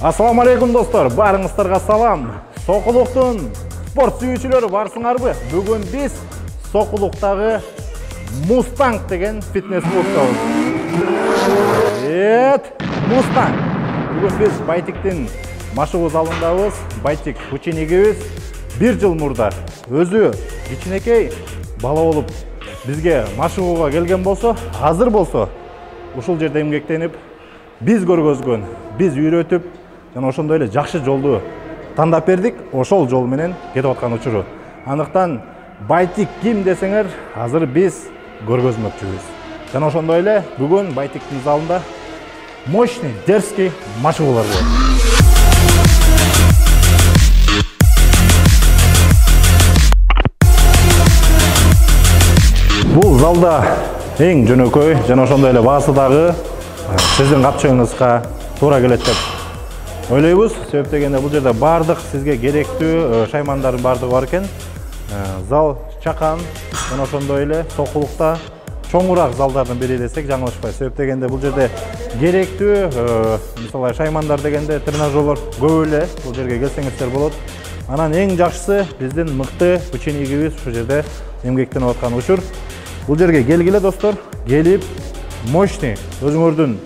Assalamu алейкум достор, барыңыздарга салам. Сокулуктун спорт сүйүүчүлөрү барсыңарбы? Бүгүн биз Сокулуктагы Мустанг деген фитнес клубдабыз. Мустанг. Бүгүн биз Байтиктин машыгуу залындабыз. Байтик ученикибиз 1 жыл мурда өзү кичинекей бала болуп бизге машыгууга келген болсо, азыр болсо ушул жерде эмгектенип, биз көргөзгөн, биз үйрөтүп, жана ошондой эле жакшы жолду тандап бердик. Ошол жол менен кетип аткан учуру. Андыктан Байтик ким десеңер, азыр биз көргөзмөкчүбүз. Жана ошондой эле бүгүн Байтиктин залында мощный, дерзкий машыгуулар болот. Бул залда эң жөнөкөй жана ошондой эле баасы дагы сиздин капчыгыңызга туура келет деп ойлойбуз. Себеп дегенде бул жерде бардык сизге керектүү шаймандардын бардыгы бар экен. Зал чакан жана ошондой эле Сокулукта чоңураак залдардын бири десек жаңылышпай. Себеп дегенде бул жерде керектүү мисалы шаймандар дегенде тренажерлор көп эле. Бул жерге келсеңиздер болот. Анан эң жакшысы биздин мыкты ученикибиз ушул жерде эмгектенип аткан учур. Бул жерге келгиле достор, келип мощный өзүңөрдүн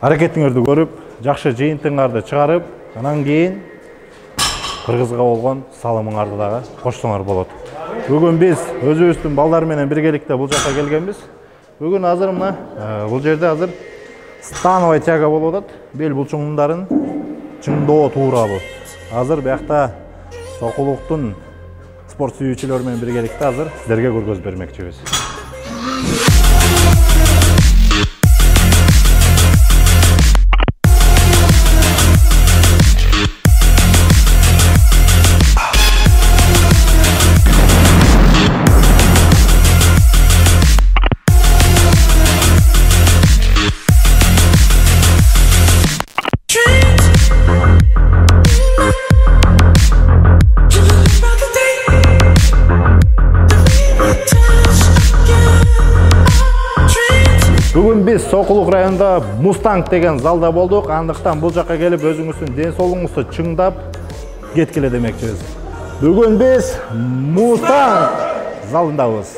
аракетиңерди көрүп, жакшы жыйынтыгыңарды чыгарып, анан кийин кыргызга болгон салымыңарды дагы коштоңор болот. Бүгүн биз өзүбүздүн балдар менен биргеликте бул жакка келгенбиз. Бүгүн азыр мына бул жерде азыр становый тяга болуп атат. Бел булчуңдарын чыңдоо тууралуу. Азыр биякта Сокулуктун спорт сүйүүчүлөр менен биргеликте азыр сиздерге көргөзүп бермекчибиз. Бүгүн биз Сокулук районунда Мустанг деген залда болдук. Андыктан бул жакка келип өзүңүздүн ден соолугуңузду чыңдап кеткиле демекчибиз. Бүгүн биз Мустанг залындабыз.